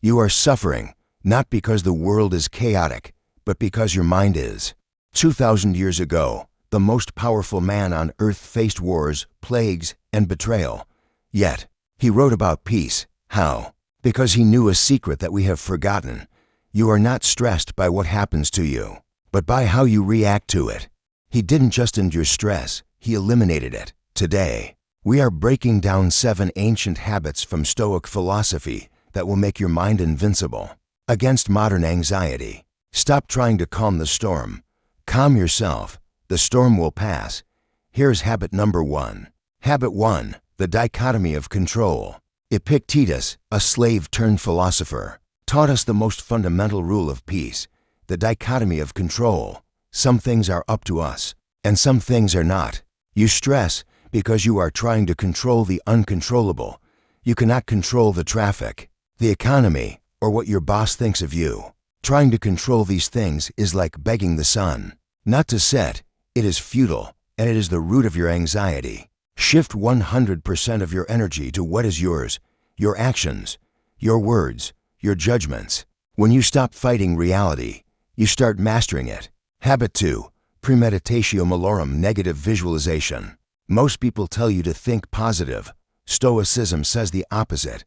You are suffering, not because the world is chaotic, but because your mind is. 2,000 years ago, the most powerful man on earth faced wars, plagues, and betrayal. Yet, he wrote about peace. How? Because he knew a secret that we have forgotten. You are not stressed by what happens to you, but by how you react to it. He didn't just endure stress, he eliminated it. Today, we are breaking down 7 ancient habits from Stoic philosophy that will make your mind invincible against modern anxiety. Stop trying to calm the storm. Calm yourself. The storm will pass. Here's habit number 1. Habit 1. The dichotomy of control. Epictetus, a slave-turned-philosopher, taught us the most fundamental rule of peace, the dichotomy of control. Some things are up to us, and some things are not. You stress because you are trying to control the uncontrollable. You cannot control the traffic, the economy, or what your boss thinks of you. Trying to control these things is like begging the sun not to set. It is futile, and it is the root of your anxiety. Shift 100% of your energy to what is yours, your actions, your words, your judgments. When you stop fighting reality, you start mastering it. Habit 2. Premeditatio malorum, negative visualization. Most people tell you to think positive. Stoicism says the opposite.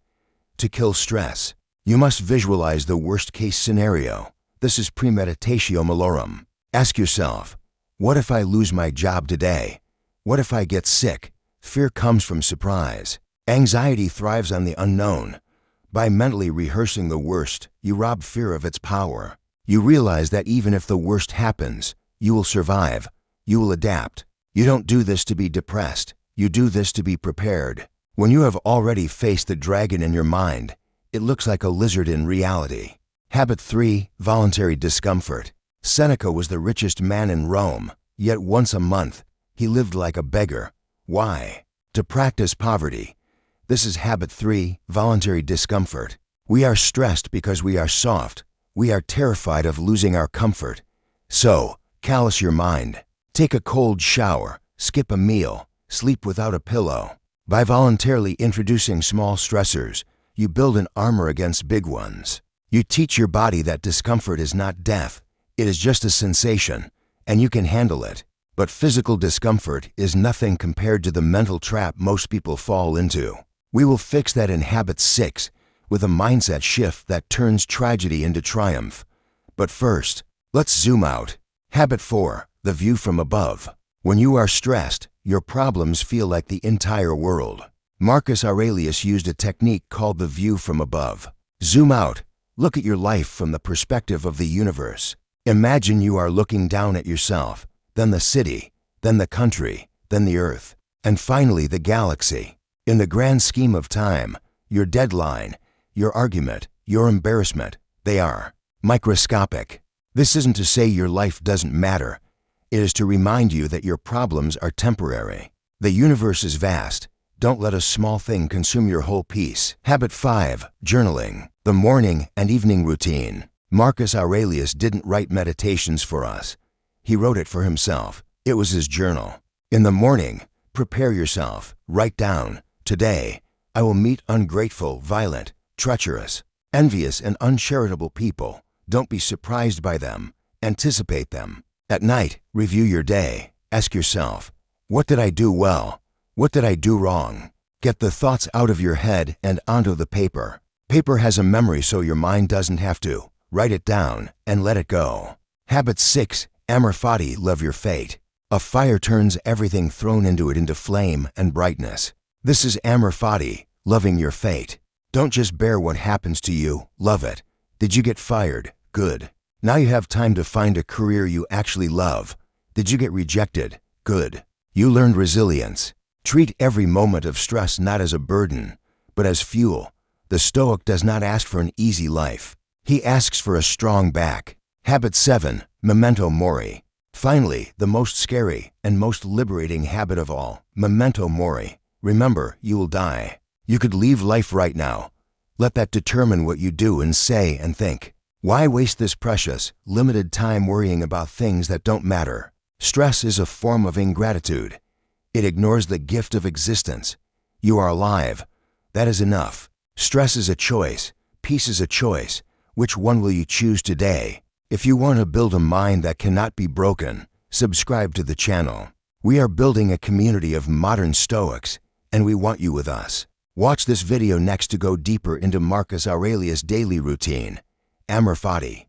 To kill stress, you must visualize the worst-case scenario. This is premeditatio malorum. Ask yourself, what if I lose my job today? What if I get sick? Fear comes from surprise. Anxiety thrives on the unknown. By mentally rehearsing the worst, you rob fear of its power. You realize that even if the worst happens, you will survive. You will adapt. You don't do this to be depressed. You do this to be prepared. When you have already faced the dragon in your mind, it looks like a lizard in reality. Habit 3. Voluntary discomfort. Seneca was the richest man in Rome, yet once a month, he lived like a beggar. Why? To practice poverty. This is habit 3. Voluntary discomfort. We are stressed because we are soft. We are terrified of losing our comfort. So, callous your mind. Take a cold shower, skip a meal, sleep without a pillow. By voluntarily introducing small stressors, you build an armor against big ones. You teach your body that discomfort is not death. It is just a sensation, and you can handle it. But physical discomfort is nothing compared to the mental trap most people fall into. We will fix that in habit 6 with a mindset shift that turns tragedy into triumph. But first, let's zoom out. Habit 4. The view from above. When you are stressed, your problems feel like the entire world. Marcus Aurelius used a technique called the view from above. Zoom out. Look at your life from the perspective of the universe. Imagine you are looking down at yourself, then the city, then the country, then the earth, and finally the galaxy. In the grand scheme of time, your deadline, your argument, your embarrassment, they are microscopic. This isn't to say your life doesn't matter. It is to remind you that your problems are temporary. The universe is vast. Don't let a small thing consume your whole peace. Habit 5. Journaling. The morning and evening routine. Marcus Aurelius didn't write meditations for us. He wrote it for himself. It was his journal. In the morning, prepare yourself. Write down, today, I will meet ungrateful, violent, treacherous, envious, and uncharitable people. Don't be surprised by them. Anticipate them. At night, review your day. Ask yourself, what did I do well? What did I do wrong? Get the thoughts out of your head and onto the paper. Paper has a memory, so your mind doesn't have to. Write it down and let it go. Habit 6. Amor fati, love your fate. A fire turns everything thrown into it into flame and brightness. This is amor fati, loving your fate. Don't just bear what happens to you, love it. Did you get fired? Good. Now you have time to find a career you actually love. Did you get rejected? Good. You learned resilience. Treat every moment of stress not as a burden, but as fuel. The Stoic does not ask for an easy life. He asks for a strong back. Habit 7. Memento mori. Finally, the most scary and most liberating habit of all, memento mori. Remember, you will die. You could leave life right now. Let that determine what you do and say and think. Why waste this precious, limited time worrying about things that don't matter? Stress is a form of ingratitude. It ignores the gift of existence. You are alive. That is enough. Stress is a choice. peace is a choice. Which one will you choose today? If you want to build a mind that cannot be broken, subscribe to the channel. We are building a community of modern Stoics, and we want you with us. Watch this video next to go deeper into Marcus Aurelius' daily routine. Amor Fati.